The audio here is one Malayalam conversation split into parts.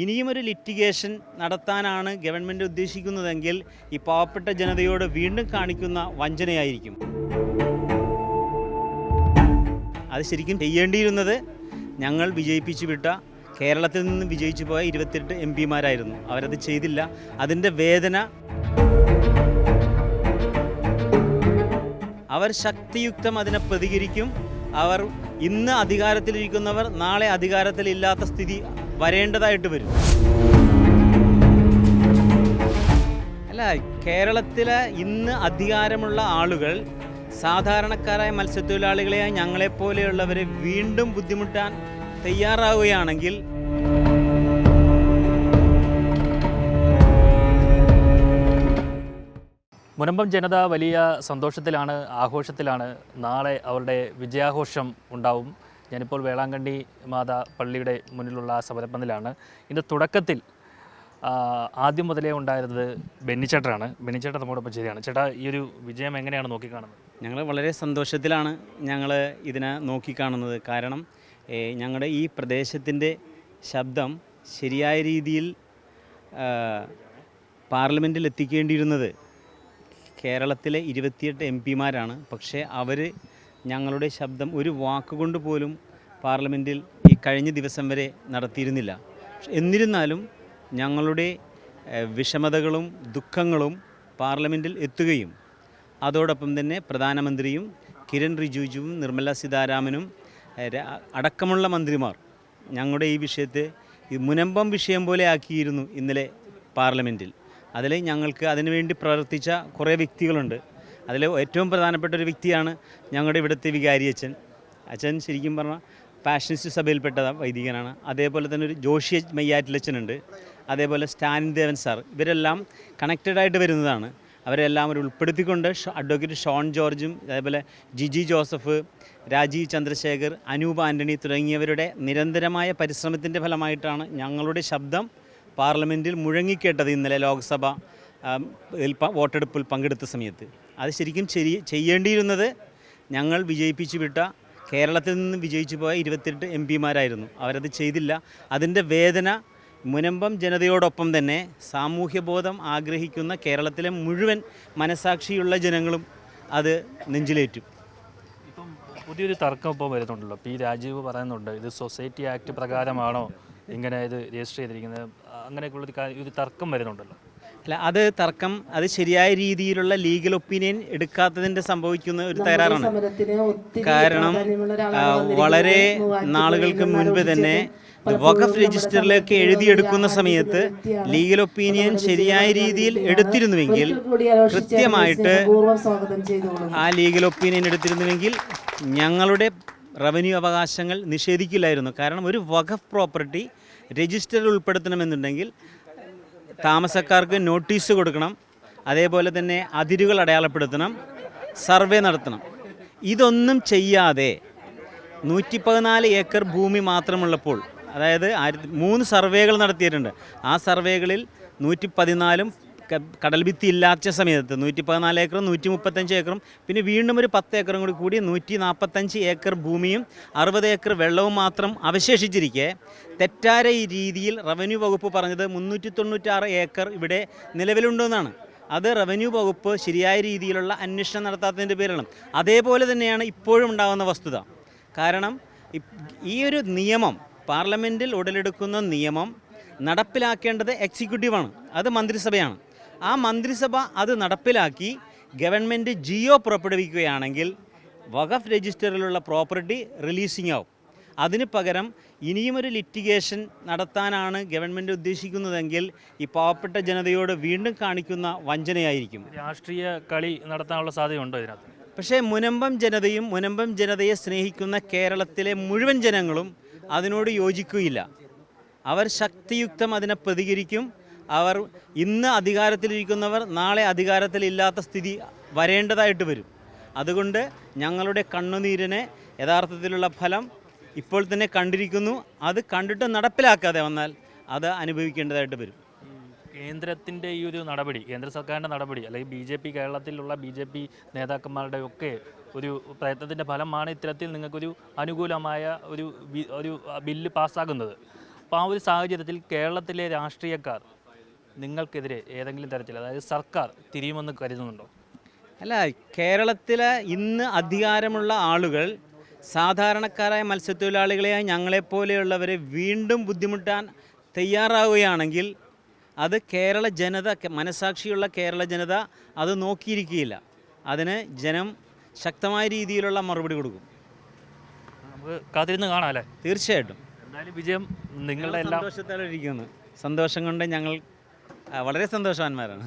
ഇനിയുമൊരു ലിറ്റിഗേഷൻ നടത്താനാണ് ഗവൺമെൻറ് ഉദ്ദേശിക്കുന്നതെങ്കിൽ ഈ പാവപ്പെട്ട ജനതയോട് വീണ്ടും കാണിക്കുന്ന വഞ്ചനയായിരിക്കും. അത് ശരിക്കും ചെയ്യേണ്ടിയിരുന്നത് ഞങ്ങൾ വിജയിപ്പിച്ചു വിട്ട കേരളത്തിൽ നിന്ന് വിജയിച്ചു പോയ 28 MP-മാരായിരുന്നു. അവരത് ചെയ്തില്ല. അതിൻ്റെ വേദന അവർ ശക്തിയുക്തം അതിനെ പ്രതികരിക്കും. അവർ ഇന്ന് അധികാരത്തിലിരിക്കുന്നവർ നാളെ അധികാരത്തിലില്ലാത്ത സ്ഥിതി വരേണ്ടതായിട്ട് വരും. അല്ല, കേരളത്തിലെ ഇന്ന് അധികാരമുള്ള ആളുകൾ സാധാരണക്കാരായ മത്സ്യത്തൊഴിലാളികളെയായി ഞങ്ങളെപ്പോലെയുള്ളവരെ വീണ്ടും ബുദ്ധിമുട്ടാൻ തയ്യാറാവുകയാണെങ്കിൽ മുനമ്പം ജനത വലിയ സന്തോഷത്തിലാണ്, ആഘോഷത്തിലാണ്. നാളെ അവരുടെ വിജയാഘോഷം ഉണ്ടാവും. ഞാനിപ്പോൾ വേളാങ്കണ്ണി മാതാ പള്ളിയുടെ മുന്നിലുള്ള സമരപ്പന്തലാണ്. ഇതിൻ്റെ തുടക്കത്തിൽ ആദ്യം മുതലേ ഉണ്ടായിരുന്നത് ബെന്നിച്ചേട്ടനാണ്. ബെന്നിച്ചേട്ടൻ നമ്മോടൊപ്പം ശരിയാണ്. ചേട്ടാ, ഈ ഒരു വിജയം എങ്ങനെയാണ് നോക്കിക്കാണുന്നത്? ഞങ്ങൾ വളരെ സന്തോഷത്തിലാണ് ഞങ്ങൾ ഇതിനെ നോക്കിക്കാണുന്നത്. കാരണം ഞങ്ങളുടെ ഈ പ്രദേശത്തിൻ്റെ ശബ്ദം ശരിയായ രീതിയിൽ പാർലമെൻറ്റിൽ എത്തിക്കേണ്ടിയിരുന്നത് കേരളത്തിലെ 28 MP-മാരാണ്. പക്ഷേ അവർ ഞങ്ങളുടെ ശബ്ദം ഒരു വാക്കുകൊണ്ട് പോലും പാർലമെൻറ്റിൽ ഈ കഴിഞ്ഞ ദിവസം വരെ നടത്തിയിരുന്നില്ല. എന്നിരുന്നാലും ഞങ്ങളുടെ വിഷമതകളും ദുഃഖങ്ങളും പാർലമെൻറ്റിൽ എത്തുകയും അതോടൊപ്പം തന്നെ പ്രധാനമന്ത്രിയും കിരൺ റിജിജുവും നിർമ്മല സീതാരാമനും അടക്കമുള്ള മന്ത്രിമാർ ഞങ്ങളുടെ ഈ വിഷയത്തെ മുനമ്പം വിഷയം പോലെ ആക്കിയിരുന്നു ഇന്നലെ പാർലമെൻറ്റിൽ. അതിൽ ഞങ്ങൾക്ക് അതിനുവേണ്ടി പ്രവർത്തിച്ച കുറേ വ്യക്തികളുണ്ട്. അതിൽ ഏറ്റവും പ്രധാനപ്പെട്ട ഒരു വ്യക്തിയാണ് ഞങ്ങളുടെ ഇവിടുത്തെ വികാരി അച്ഛൻ. അച്ഛൻ ശരിക്കും പറഞ്ഞാൽ പാഷനിസ്റ്റ് സഭയിൽപ്പെട്ട വൈദികനാണ്. അതേപോലെ തന്നെ ഒരു ജോഷി മയ്യാറ്റിലച്ഛനുണ്ട്. അതേപോലെ സ്റ്റാലിൻ ദേവൻ സാർ. ഇവരെല്ലാം കണക്റ്റഡായിട്ട് വരുന്നതാണ്. അവരെല്ലാം ഒരു ഉൾപ്പെടുത്തിക്കൊണ്ട് അഡ്വക്കേറ്റ് ഷോൺ ജോർജും അതേപോലെ ജിജി ജോസഫ്, രാജീവ് ചന്ദ്രശേഖർ, അനൂപ് ആൻ്റണി തുടങ്ങിയവരുടെ നിരന്തരമായ പരിശ്രമത്തിൻ്റെ ഫലമായിട്ടാണ് ഞങ്ങളുടെ ശബ്ദം പാർലമെൻറ്റിൽ മുഴങ്ങിക്കേട്ടത് ഇന്നലെ ലോക്സഭ വോട്ടെടുപ്പിൽ പങ്കെടുത്ത സമയത്ത്. അത് ശരിക്കും ചെയ്യേണ്ടിയിരുന്നത് ഞങ്ങൾ വിജയിപ്പിച്ചു വിട്ട കേരളത്തിൽ നിന്ന് വിജയിച്ചു പോയ 28 MP-മാരായിരുന്നു. അവരത് ചെയ്തില്ല. അതിൻ്റെ വേദന മുനമ്പം ജനതയോടൊപ്പം തന്നെ സാമൂഹ്യബോധം ആഗ്രഹിക്കുന്ന കേരളത്തിലെ മുഴുവൻ മനസാക്ഷിയുള്ള ജനങ്ങളും അത് നെഞ്ചിലേറ്റും. ഇപ്പം പുതിയൊരു തർക്കം ഇപ്പോൾ വരുന്നുണ്ടല്ലോ. പി രാജീവ് പറയുന്നുണ്ട്, ഇത് സൊസൈറ്റി ആക്ട് പ്രകാരമാണോ ഇങ്ങനെ ഇത് രജിസ്റ്റർ ചെയ്തിരിക്കുന്നത്? അങ്ങനെയൊക്കെയുള്ളൊരു ഒരു തർക്കം വരുന്നുണ്ടല്ലോ. അല്ല, അത് തർക്കം അത് ശരിയായ രീതിയിലുള്ള ലീഗൽ ഒപ്പീനിയൻ എടുക്കാത്തതിൻ്റെ സംഭവിക്കുന്ന ഒരു തകരാറാണ്. കാരണം വളരെ നാളുകൾക്ക് മുൻപ് തന്നെ വഖഫ് രജിസ്റ്ററിലേക്ക് എഴുതിയെടുക്കുന്ന സമയത്ത് ലീഗൽ ഒപ്പീനിയൻ ശരിയായ രീതിയിൽ എടുത്തിരുന്നുവെങ്കിൽ, കൃത്യമായിട്ട് ആ ലീഗൽ ഒപ്പീനിയൻ എടുത്തിരുന്നുവെങ്കിൽ ഞങ്ങളുടെ റവന്യൂ അവകാശങ്ങൾ നിഷേധിക്കില്ലായിരുന്നു. കാരണം ഒരു വഖഫ് പ്രോപ്പർട്ടി രജിസ്റ്ററിൽ ഉൾപ്പെടുത്തണമെന്നുണ്ടെങ്കിൽ താമസക്കാർക്ക് നോട്ടീസ് കൊടുക്കണം, അതേപോലെ തന്നെ അതിരുകൾ അടയാളപ്പെടുത്തണം, സർവേ നടത്തണം. ഇതൊന്നും ചെയ്യാതെ 114 ഏക്കർ ഭൂമി മാത്രമുള്ളപ്പോൾ, അതായത് 3 സർവേകൾ നടത്തിയിട്ടുണ്ട്. ആ സർവേകളിൽ 114 കടൽഭിത്തി ഇല്ലാത്ത സമയത്ത് 114 ഏക്കറും 135 ഏക്കറും പിന്നെ വീണ്ടും ഒരു 10 ഏക്കറും കൂടി 145 ഏക്കർ ഭൂമിയും 60 ഏക്കർ വെള്ളവും മാത്രം അവശേഷിച്ചിരിക്കെ തെറ്റായ രീതിയിൽ റവന്യൂ വകുപ്പ് പറഞ്ഞത് 396 ഏക്കർ ഇവിടെ നിലവിലുണ്ടെന്നാണ്. അത് റവന്യൂ വകുപ്പ് ശരിയായ രീതിയിലുള്ള അന്വേഷണം നടത്താത്തതിൻ്റെ പേരാണ്. അതേപോലെ തന്നെയാണ് ഇപ്പോഴും ഉണ്ടാകുന്ന വസ്തുത. കാരണം ഈ ഒരു നിയമം, പാർലമെൻറ്റിൽ ഉടലെടുക്കുന്ന നിയമം നടപ്പിലാക്കേണ്ടത് എക്സിക്യൂട്ടീവാണ്, അത് മന്ത്രിസഭയാണ്. ആ മന്ത്രിസഭ അത് നടപ്പിലാക്കി ഗവൺമെൻറ് ജിയോ പുറപ്പെടുവിക്കുകയാണെങ്കിൽ വഖഫ് രജിസ്റ്ററിലുള്ള പ്രോപ്പർട്ടി റിലീസിംഗ് ആവും. അതിന് പകരം ഇനിയുമൊരു ലിറ്റിഗേഷൻ നടത്താനാണ് ഗവൺമെൻറ് ഉദ്ദേശിക്കുന്നതെങ്കിൽ ഈ പാവപ്പെട്ട ജനതയോട് വീണ്ടും കാണിക്കുന്ന വഞ്ചനയായിരിക്കും. രാഷ്ട്രീയ കളി നടത്താനുള്ള സാധ്യതയുണ്ടോ ഇതിനകത്ത്? പക്ഷേ മുനമ്പം ജനതയും മുനമ്പം ജനതയെ സ്നേഹിക്കുന്ന കേരളത്തിലെ മുഴുവൻ ജനങ്ങളും അതിനോട് യോജിക്കുകയില്ല. അവർ ശക്തിയുക്തം അതിനെ പ്രതികരിക്കും. അവർ ഇന്ന് അധികാരത്തിലിരിക്കുന്നവർ നാളെ അധികാരത്തിലില്ലാത്ത സ്ഥിതി വരേണ്ടതായിട്ട് വരും. അതുകൊണ്ട് ഞങ്ങളുടെ കണ്ണുനീരിന് യഥാർത്ഥത്തിലുള്ള ഫലം ഇപ്പോൾ തന്നെ കണ്ടിരിക്കുന്നു. അത് കണ്ടിട്ട് നടപ്പിലാക്കാതെ വന്നാൽ അത് അനുഭവിക്കേണ്ടതായിട്ട് വരും. കേന്ദ്രത്തിൻ്റെ ഈ ഒരു നടപടി, കേന്ദ്ര സർക്കാരിൻ്റെ നടപടി, അല്ലെങ്കിൽ BJP കേരളത്തിലുള്ള BJP നേതാക്കന്മാരുടെ ഒക്കെ ഒരു പ്രയത്നത്തിൻ്റെ ഫലമാണ് ഇത്തരത്തിൽ നിങ്ങൾക്കൊരു അനുകൂലമായ ഒരു ബില്ല് പാസ്സാകുന്നത്. അപ്പോൾ ആ ഒരു സാഹചര്യത്തിൽ കേരളത്തിലെ രാഷ്ട്രീയക്കാർ നിങ്ങൾക്കെതിരെ ഏതെങ്കിലും തരത്തിൽ, അതായത് സർക്കാർ തിരിയുമെന്ന് കരുതുന്നുണ്ടോ? അല്ല, കേരളത്തിലെ ഇന്ന് അധികാരമുള്ള ആളുകൾ സാധാരണക്കാരായ മത്സ്യത്തൊഴിലാളികളെയായി ഞങ്ങളെപ്പോലെയുള്ളവരെ വീണ്ടും ബുദ്ധിമുട്ടാൻ തയ്യാറാവുകയാണെങ്കിൽ അത് കേരള ജനത, മനസാക്ഷിയുള്ള കേരള ജനത അത് നോക്കിയിരിക്കുകയില്ല. അതിന് ജനം ശക്തമായ രീതിയിലുള്ള മറുപടി കൊടുക്കും. നമുക്ക് കാത്തിരുന്ന് കാണാം അല്ലേ? തീർച്ചയായിട്ടും. എന്തായാലും വിജയം നിങ്ങളുടെ എല്ലാം സന്തോഷത്തോടെ ഇരിക്കുന്നു. സന്തോഷം കൊണ്ട് ഞങ്ങൾ വളരെ സന്തോഷവാന്മാരാണ്.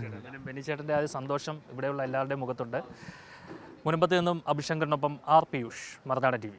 ബെന്നിച്ചേട്ടൻ്റെ ആ സന്തോഷം ഇവിടെയുള്ള എല്ലാവരുടെയും മുഖത്തുണ്ട്. മുനമ്പത്ത് നിന്നും അഭിശങ്കറിനൊപ്പം ആർ പിയൂഷ്, മറുനാടൻ TV.